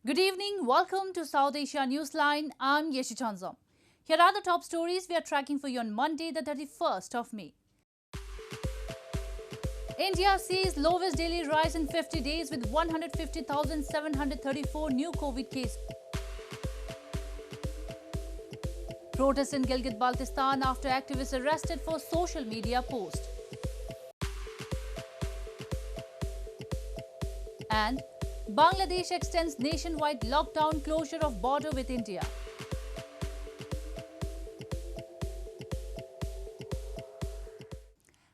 Good evening. Welcome to South Asia Newsline. I'm Yeshi Chanzom. Here are the top stories we are tracking for you on Monday, the 31st of May. India sees lowest daily rise in 50 days with 150,734 new COVID cases. Protests in Gilgit-Baltistan after activists arrested for social media post. And Bangladesh extends nationwide lockdown, closure of border with India.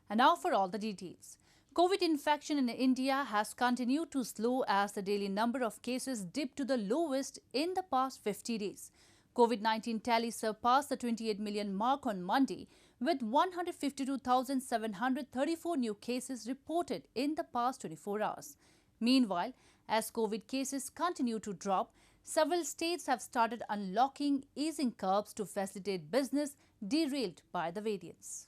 And now for all the details. COVID infection in India has continued to slow as the daily number of cases dipped to the lowest in the past 50 days. COVID-19 tally surpassed the 28 million mark on Monday, with 152,734 new cases reported in the past 24 hours. Meanwhile, as COVID cases continue to drop, several states have started unlocking, easing curbs to facilitate business derailed by the variants.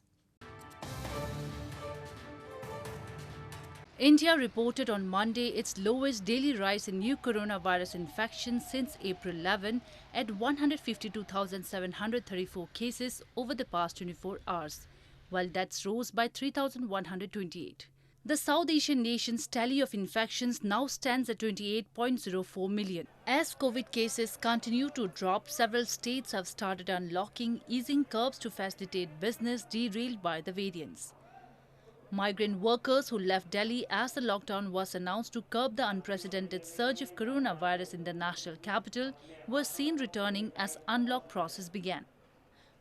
India reported on Monday its lowest daily rise in new coronavirus infections since April 11 at 152,734 cases over the past 24 hours, while deaths rose by 3,128. The South Asian nation's tally of infections now stands at 28.04 million. As COVID cases continue to drop, several states have started unlocking, easing curbs to facilitate business derailed by the variants. Migrant workers who left Delhi as the lockdown was announced to curb the unprecedented surge of coronavirus in the national capital were seen returning as unlock process began.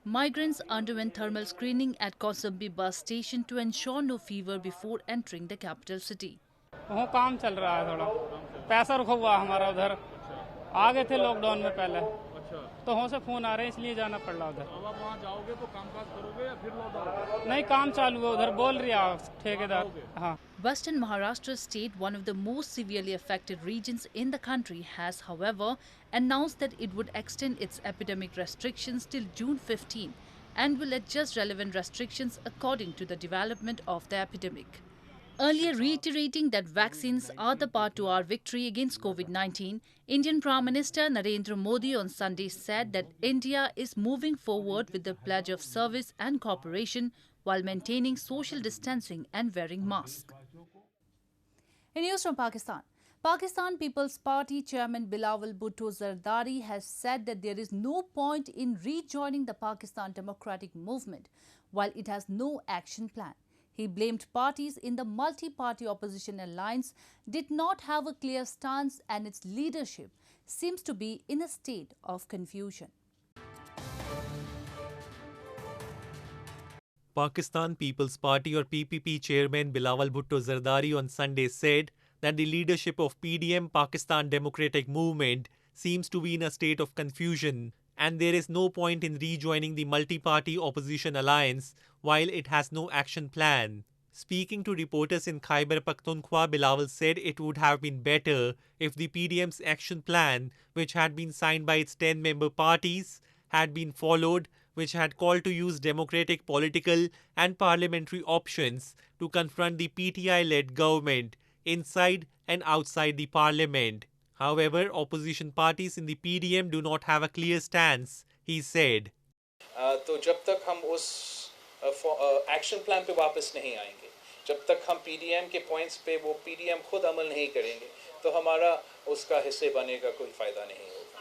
Migrants underwent thermal screening at Kaushambi bus station to ensure no fever before entering the capital city. वो काम चल रहा है थोड़ा पैसा रुका हुआ हमारा उधर आ गए थे लॉकडाउन में पहले तो वहाँ से फोन आ रहे हैं इसलिए जाना पड़ रहा उधर। अब आप वहाँ जाओगे तो कामकाज करोगे या फिर लौट आओगे? नहीं काम चालू है उधर बोल रही है ठेकेदार। हाँ। Western Maharashtra state, one of the most severely affected regions in the country, has, however, announced that it would extend its epidemic restrictions till June 15 and will adjust relevant restrictions according to the development of the epidemic. Earlier reiterating that vaccines are the path to our victory against COVID-19, Indian Prime Minister Narendra Modi on Sunday said that India is moving forward with the pledge of service and cooperation while maintaining social distancing and wearing masks. In news from Pakistan, Pakistan People's Party Chairman Bilawal Bhutto Zardari has said that there is no point in rejoining the Pakistan Democratic Movement while it has no action plan. He blamed parties in the multi-party opposition alliance did not have a clear stance and its leadership seems to be in a state of confusion. Pakistan People's Party or PPP chairman Bilawal Bhutto Zardari on Sunday said that the leadership of PDM Pakistan Democratic Movement seems to be in a state of confusion and there is no point in rejoining the multi-party opposition alliance while it has no action plan. Speaking to reporters in Khyber Pakhtunkhwa, Bilawal said it would have been better if the PDM's action plan, which had been signed by its 10-member parties, had been followed, which had called to use democratic political and parliamentary options to confront the PTI-led government inside and outside the parliament. However, opposition parties in the PDM do not have a clear stance, he said. तो जब तक हम उस action plan पे वापस नहीं आएंगे, जब तक हम पीडीएम के पॉइंट्स पे वो पीडीएम खुद अमल नहीं करेंगे, तो हमारा उसका हिस्से बनने का कोई फायदा नहीं होगा.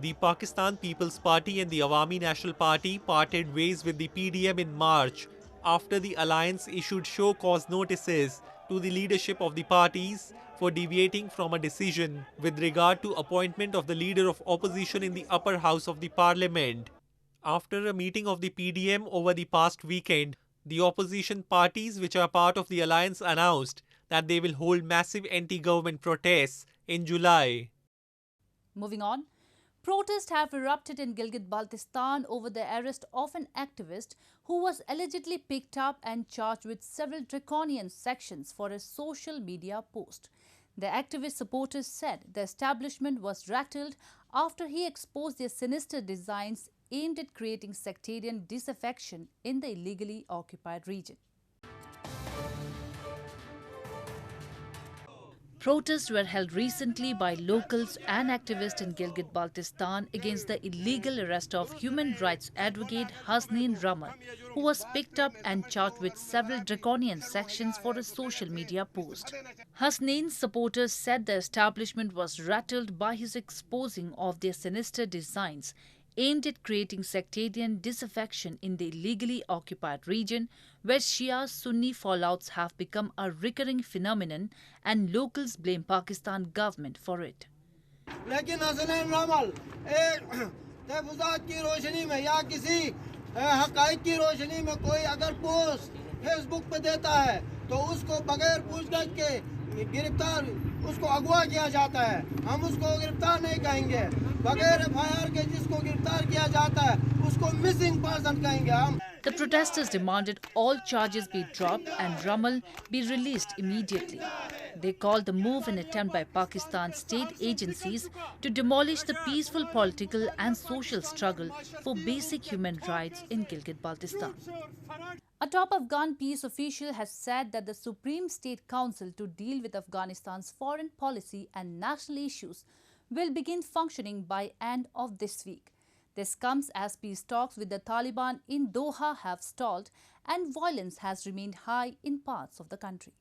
The Pakistan People's Party and the Awami National Party parted ways with the PDM in March after the alliance issued show cause notices to the leadership of the parties for deviating from a decision with regard to appointment of the leader of opposition in the upper house of the parliament. After a meeting of the PDM over the past weekend, the opposition parties which are part of the alliance announced that they will hold massive anti-government protests in July. Moving on. Protests have erupted in Gilgit-Baltistan over the arrest of an activist who was allegedly picked up and charged with several draconian sections for a social media post. The activist supporters said the establishment was rattled after he exposed their sinister designs aimed at creating sectarian disaffection in the illegally occupied region. Protests were held recently by locals and activists in Gilgit-Baltistan against the illegal arrest of human rights advocate Hasnain Ramal, who was picked up and charged with several draconian sections for a social media post. Hasnain's supporters said the establishment was rattled by his exposing of their sinister designs aimed at creating sectarian disaffection in the illegally occupied region, where Shia-Sunni fallouts have become a recurring phenomenon and locals blame Pakistan government for it. लेकिन हसनैन रमल एक तहफ़्फ़ुज़ात की रोशनी में या किसी हक़ाइक़ की रोशनी में कोई अगर पोस्ट फेसबुक पे देता है तो उसको बगैर पूछताछ के गिरफ्तार उसको अगवा किया जाता है। हम उसको गिरफ्तार नहीं कहेंगे, बगैर एफआईआर के जिसको गिरफ्तार किया जाता है उसको मिसिंग पर्सन कहेंगे हम। The protesters demanded all charges be dropped and Ramal be released immediately. They called the move an attempt by Pakistan's state agencies to demolish the peaceful political and social struggle for basic human rights in Gilgit-Baltistan. A top Afghan peace official has said that the Supreme State Council to deal with Afghanistan's foreign policy and national issues will begin functioning by end of this week. This comes as peace talks with the Taliban in Doha have stalled and violence has remained high in parts of the country.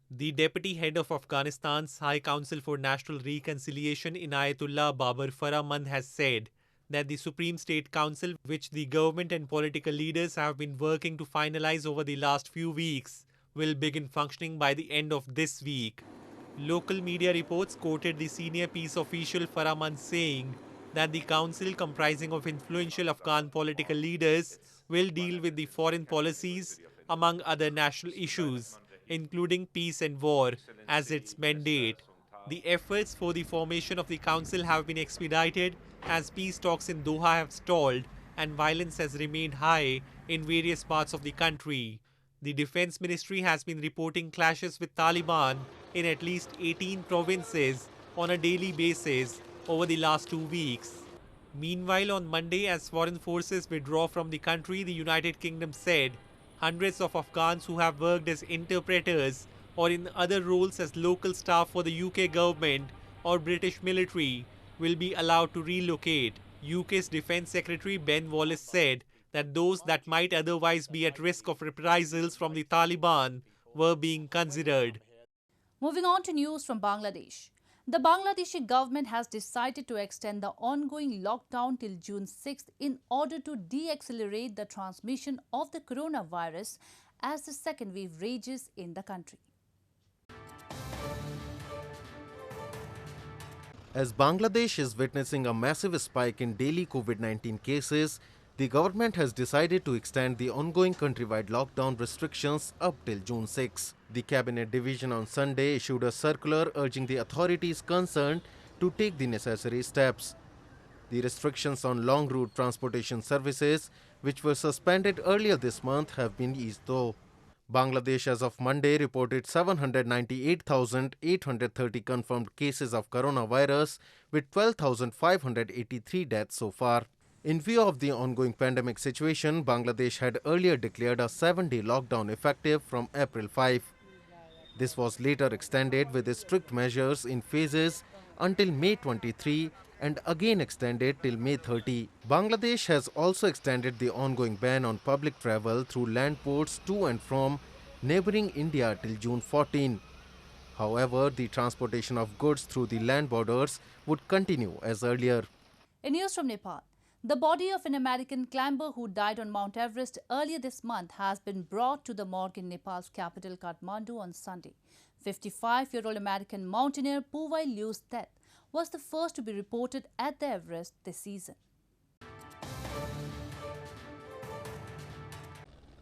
The deputy head of Afghanistan's High Council for National Reconciliation, Inayatullah Babar Farahmand, has said that the Supreme State Council, which the government and political leaders have been working to finalize over the last few weeks, will begin functioning by the end of this week. Local media reports quoted the senior peace official Farahmand saying that the council, comprising of influential Afghan political leaders, will deal with the foreign policies, among other national issues, including peace and war, as its mandate. The efforts for the formation of the council have been expedited as peace talks in Doha have stalled and violence has remained high in various parts of the country. The Defense Ministry has been reporting clashes with Taliban in at least 18 provinces on a daily basis over the last 2 weeks. Meanwhile, on Monday, as foreign forces withdraw from the country, the United Kingdom said hundreds of Afghans who have worked as interpreters or in other roles as local staff for the UK government or British military will be allowed to relocate. UK's Defence Secretary Ben Wallace said that those that might otherwise be at risk of reprisals from the Taliban were being considered. Moving on to news from Bangladesh. The Bangladeshi government has decided to extend the ongoing lockdown till June 6th in order to de-accelerate the transmission of the coronavirus as the second wave rages in the country. As Bangladesh is witnessing a massive spike in daily COVID-19 cases, the government has decided to extend the ongoing countrywide lockdown restrictions up till June 6. The Cabinet Division on Sunday issued a circular urging the authorities concerned to take the necessary steps. The restrictions on long route transportation services, which were suspended earlier this month, have been eased though. Bangladesh as of Monday reported 798,830 confirmed cases of coronavirus with 12,583 deaths so far. In view of the ongoing pandemic situation, Bangladesh had earlier declared a 7-day lockdown effective from April 5. This was later extended with strict measures in phases until May 23 and again extended till May 30. Bangladesh has also extended the ongoing ban on public travel through land ports to and from neighboring India till June 14. However, the transportation of goods through the land borders would continue as earlier. In news from Nepal, the body of an American climber who died on Mount Everest earlier this month has been brought to the morgue in Nepal's capital Kathmandu on Sunday. 55-year-old American mountaineer Puwai Liu's death was the first to be reported at the Everest this season.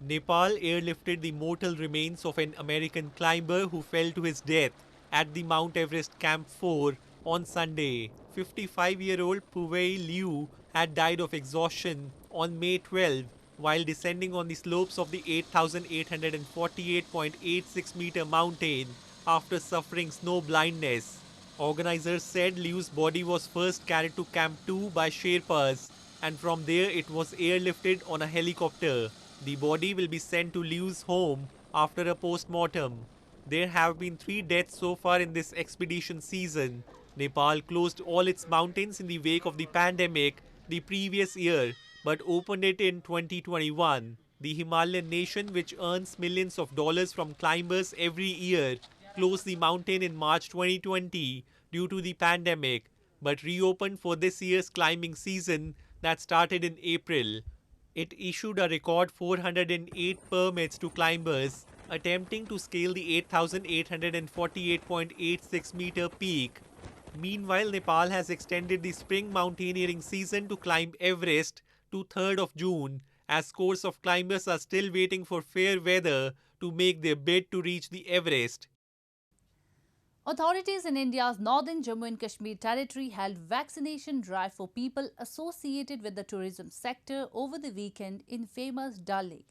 Nepal airlifted the mortal remains of an American climber who fell to his death at the Mount Everest Camp 4 on Sunday. 55-year-old Puwai Liu had died of exhaustion on May 12 while descending on the slopes of the 8,848.86 meter mountain after suffering snow blindness. Organizers said Liu's body was first carried to Camp 2 by Sherpas and from there it was airlifted on a helicopter. The body will be sent to Liu's home after a post-mortem. There have been 3 deaths so far in this expedition season. Nepal closed all its mountains in the wake of the pandemic the previous year, but opened it in 2021. The Himalayan nation, which earns millions of dollars from climbers every year, closed the mountain in March 2020 due to the pandemic, but reopened for this year's climbing season that started in April. It issued a record 408 permits to climbers attempting to scale the 8,848.86 meter peak. Meanwhile, Nepal has extended the spring mountaineering season to climb Everest to 3rd of June, as scores of climbers are still waiting for fair weather to make their bid to reach the Everest. Authorities in India's northern Jammu and Kashmir territory held vaccination drive for people associated with the tourism sector over the weekend in famous Dal Lake.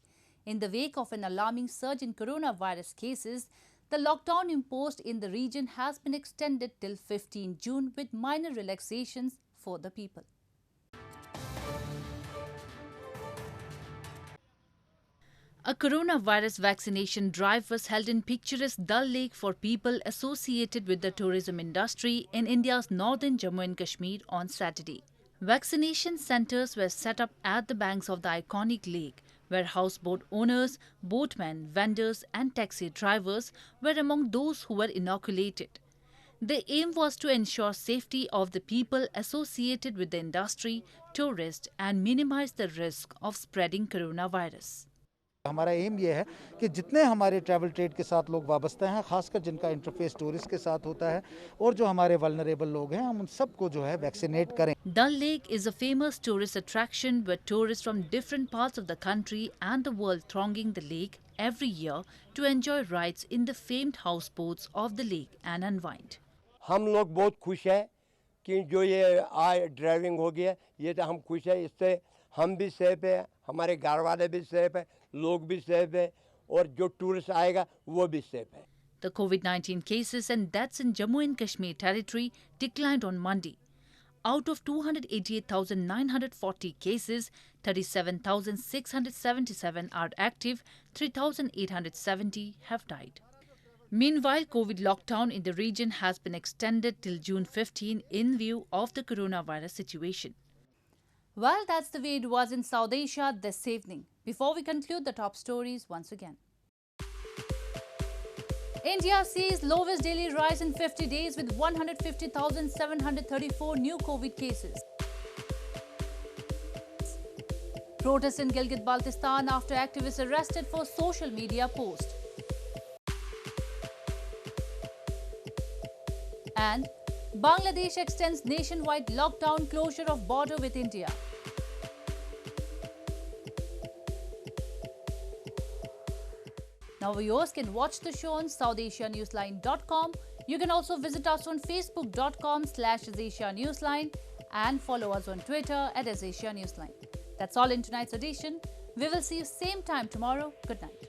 In the wake of an alarming surge in coronavirus cases, the lockdown imposed in the region has been extended till 15 June with minor relaxations for the people. A coronavirus vaccination drive was held in picturesque Dal Lake for people associated with the tourism industry in India's northern Jammu and Kashmir on Saturday. Vaccination centres were set up at the banks of the iconic lake, where houseboat owners, boatmen, vendors and taxi drivers were among those who were inoculated. The aim was to ensure safety of the people associated with the industry, tourists and minimize the risk of spreading coronavirus. हमारा M ये है कि जितने हमारे travel trade के साथ लोग वाबस्ते हैं, खासकर जिनका इंटरफेस टूरिस्ट के साथ होता है और जो हमारे वल्नरेबल लोग हैं, हम उन सबको जो है वैक्सीनेट करें. Dal Lake is a famous tourist attraction with tourists from different parts of the country and the world thronging the lake every year to enjoy rides in the famed houseboats of the lake and unwind. हम लोग बहुत खुश हैं कि जो ये driving हो गया, ये तो हम खुश हैं. इससे हम भी सेफ है, हमारे घर वाले भी सेफ है, लोग भी सेफ है और जो टूरिस्ट आएगा वो भी सेफ है. The COVID-19 cases and deaths in Jammu and Kashmir territory declined on Monday. Out of 288,940 cases, 37,677 are active, 3,870 have died. Meanwhile, COVID lockdown in the region has been extended till June 15 in view of the coronavirus situation. Well, that's the way it was in South Asia this evening. Before we conclude the top stories once again. India sees lowest daily rise in 50 days with 150,734 new COVID cases. Protests in Gilgit-Baltistan after activists arrested for social media post. And Bangladesh extends nationwide lockdown, closure of border with India. Now viewers can watch the show on SouthAsiaNewsline.com. You can also visit us on Facebook.com/AsAsiaNewsline and follow us on Twitter @AsAsiaNewsline. That's all in tonight's edition. We will see you same time tomorrow. Good night.